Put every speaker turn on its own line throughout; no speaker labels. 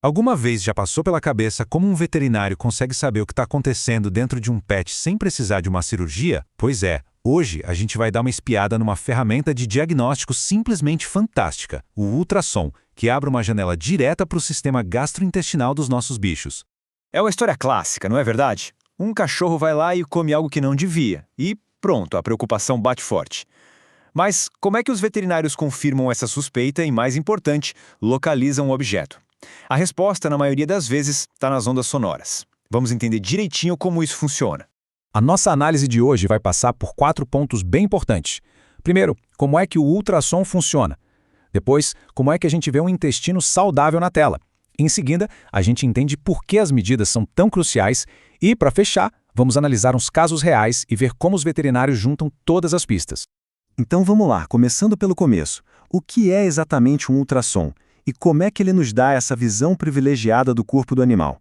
Alguma vez já passou pela cabeça como um veterinário consegue saber o que está acontecendo dentro de um pet sem precisar de uma cirurgia? Pois é, hoje a gente vai dar uma espiada numa ferramenta de diagnóstico simplesmente fantástica, o ultrassom, que abre uma janela direta para o sistema gastrointestinal dos nossos bichos.
É uma história clássica, não é verdade? Um cachorro vai lá e come algo que não devia, e pronto, a preocupação bate forte. Mas como é que os veterinários confirmam essa suspeita e, mais importante, localizam o objeto? A resposta, na maioria das vezes, está nas ondas sonoras. Vamos entender direitinho como isso funciona.
A nossa análise de hoje vai passar por 4 pontos bem importantes. Primeiro, como é que o ultrassom funciona. Depois, como é que a gente vê um intestino saudável na tela. Em seguida, a gente entende por que as medidas são tão cruciais e, para fechar, vamos analisar uns casos reais e ver como os veterinários juntam todas as pistas.
Então vamos lá, começando pelo começo. O que é exatamente um ultrassom? E como é que ele nos dá essa visão privilegiada do corpo do animal?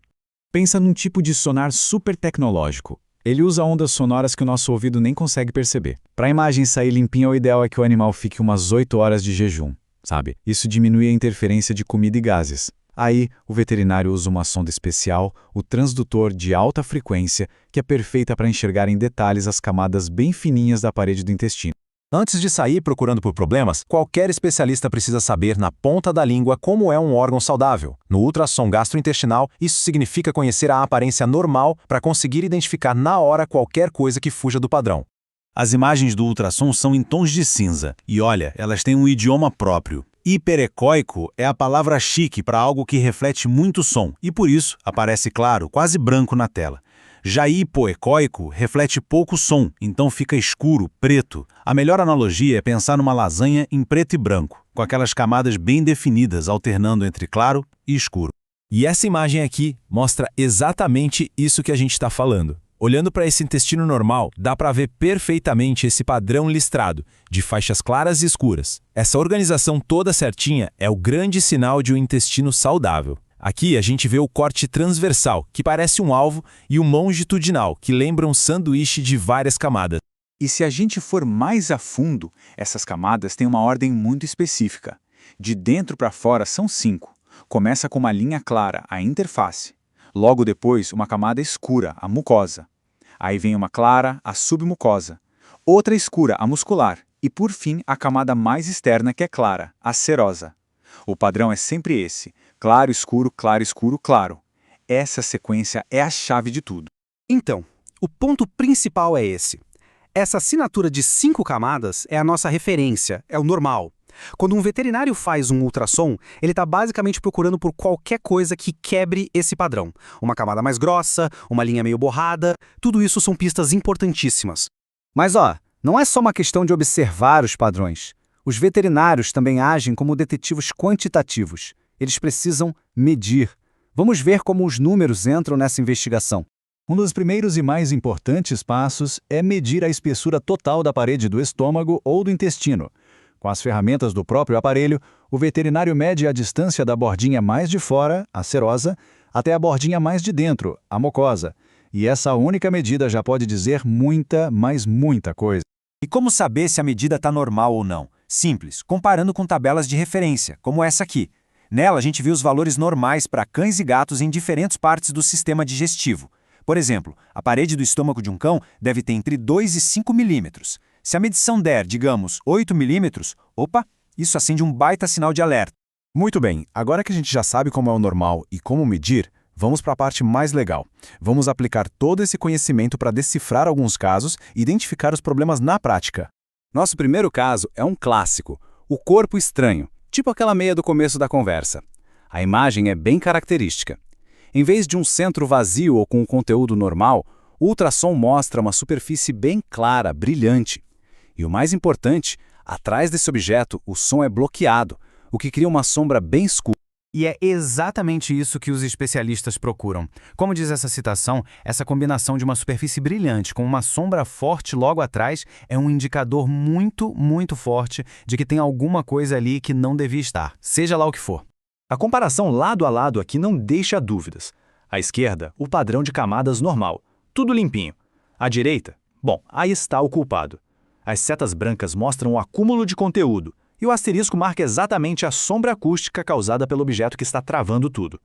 Pensa num tipo de sonar super tecnológico. Ele usa ondas sonoras que o nosso ouvido nem consegue perceber. Para a imagem sair limpinha, o ideal é que o animal fique umas 8 horas de jejum, sabe? Isso diminui a interferência de comida e gases. Aí, o veterinário usa uma sonda especial, o transdutor de alta frequência, que é perfeita para enxergar em detalhes as camadas bem fininhas da parede do intestino.
Antes de sair procurando por problemas, qualquer especialista precisa saber na ponta da língua como é um órgão saudável. No ultrassom gastrointestinal, isso significa conhecer a aparência normal para conseguir identificar na hora qualquer coisa que fuja do padrão.
As imagens do ultrassom são em tons de cinza. E olha, elas têm um idioma próprio. Hiperecóico é a palavra chique para algo que reflete muito som e, por isso, aparece claro, quase branco na tela. Já hipoecóico reflete pouco som, então fica escuro, preto. A melhor analogia é pensar numa lasanha em preto e branco, com aquelas camadas bem definidas, alternando entre claro e escuro.
E essa imagem aqui mostra exatamente isso que a gente está falando. Olhando para esse intestino normal, dá para ver perfeitamente esse padrão listrado, de faixas claras e escuras. Essa organização toda certinha é o grande sinal de um intestino saudável. Aqui a gente vê o corte transversal, que parece um alvo, e o longitudinal, que lembra um sanduíche de várias camadas.
E se a gente for mais a fundo, essas camadas têm uma ordem muito específica. De dentro para fora são 5. Começa com uma linha clara, a interface. Logo depois, uma camada escura, a mucosa. Aí vem uma clara, a submucosa. Outra escura, a muscular. E por fim, a camada mais externa que é clara, a serosa. O padrão é sempre esse: claro, escuro, claro. Essa sequência é a chave de tudo.
Então, o ponto principal é esse. Essa assinatura de 5 camadas é a nossa referência, é o normal. Quando um veterinário faz um ultrassom, ele está basicamente procurando por qualquer coisa que quebre esse padrão. Uma camada mais grossa, uma linha meio borrada, tudo isso são pistas importantíssimas.
Mas não é só uma questão de observar os padrões. Os veterinários também agem como detetives quantitativos. Eles precisam medir. Vamos ver como os números entram nessa investigação.
Um dos primeiros e mais importantes passos é medir a espessura total da parede do estômago ou do intestino. Com as ferramentas do próprio aparelho, o veterinário mede a distância da bordinha mais de fora, a serosa, até a bordinha mais de dentro, a mucosa. E essa única medida já pode dizer muita, mas muita coisa.
E como saber se a medida está normal ou não? Simples, comparando com tabelas de referência, como essa aqui. Nela, a gente viu os valores normais para cães e gatos em diferentes partes do sistema digestivo. Por exemplo, a parede do estômago de um cão deve ter entre 2 e 5 milímetros. Se a medição der, digamos, 8 milímetros, isso acende um baita sinal de alerta.
Muito bem, agora que a gente já sabe como é o normal e como medir, vamos para a parte mais legal. Vamos aplicar todo esse conhecimento para decifrar alguns casos e identificar os problemas na prática.
Nosso primeiro caso é um clássico, o corpo estranho, tipo aquela meia do começo da conversa. A imagem é bem característica. Em vez de um centro vazio ou com um conteúdo normal, o ultrassom mostra uma superfície bem clara, brilhante. E o mais importante, atrás desse objeto, o som é bloqueado, o que cria uma sombra bem escura.
E é exatamente isso que os especialistas procuram. Como diz essa citação, essa combinação de uma superfície brilhante com uma sombra forte logo atrás é um indicador muito, muito forte de que tem alguma coisa ali que não devia estar, seja lá o que for.
A comparação lado a lado aqui não deixa dúvidas. À esquerda, o padrão de camadas normal, tudo limpinho. À direita, aí está o culpado. As setas brancas mostram o acúmulo de conteúdo, e o asterisco marca exatamente a sombra acústica causada pelo objeto que está travando tudo.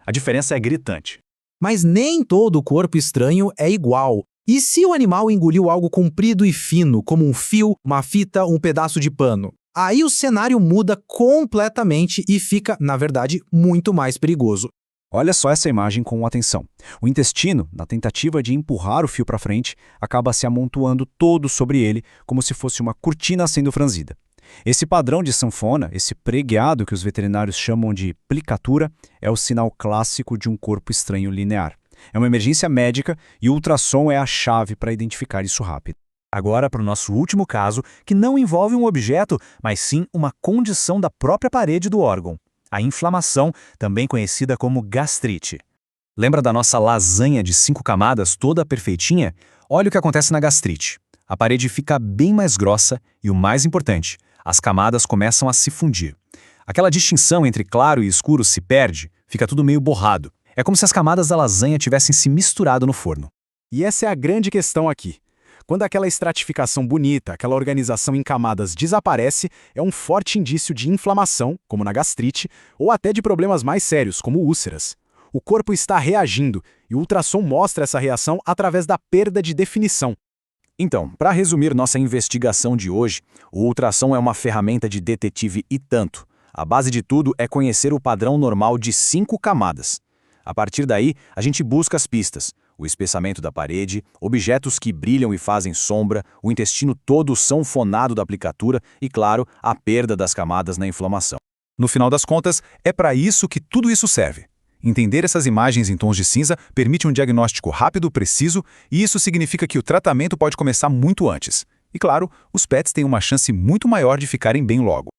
A diferença é gritante.
Mas nem todo corpo estranho é igual. E se o animal engoliu algo comprido e fino, como um fio, uma fita, um pedaço de pano? Aí o cenário muda completamente e fica, na verdade, muito mais perigoso.
Olha só essa imagem com atenção. O intestino, na tentativa de empurrar o fio para frente, acaba se amontoando todo sobre ele, como se fosse uma cortina sendo franzida. Esse padrão de sanfona, esse pregueado que os veterinários chamam de plicatura, é o sinal clássico de um corpo estranho linear. É uma emergência médica e o ultrassom é a chave para identificar isso rápido.
Agora para o nosso último caso, que não envolve um objeto, mas sim uma condição da própria parede do órgão. A inflamação, também conhecida como gastrite. Lembra da nossa lasanha de 5 camadas toda perfeitinha? Olha o que acontece na gastrite. A parede fica bem mais grossa e, o mais importante, as camadas começam a se fundir. Aquela distinção entre claro e escuro se perde, fica tudo meio borrado. É como se as camadas da lasanha tivessem se misturado no forno.
E essa é a grande questão aqui. Quando aquela estratificação bonita, aquela organização em camadas desaparece, é um forte indício de inflamação, como na gastrite, ou até de problemas mais sérios, como úlceras. O corpo está reagindo, e o ultrassom mostra essa reação através da perda de definição.
Então, para resumir nossa investigação de hoje, o ultrassom é uma ferramenta de detetive e tanto. A base de tudo é conhecer o padrão normal de 5 camadas. A partir daí, a gente busca as pistas. O espessamento da parede, objetos que brilham e fazem sombra, o intestino todo sanfonado da aplicatura e, claro, a perda das camadas na inflamação.
No final das contas, é para isso que tudo isso serve. Entender essas imagens em tons de cinza permite um diagnóstico rápido, preciso, e isso significa que o tratamento pode começar muito antes. E claro, os pets têm uma chance muito maior de ficarem bem logo.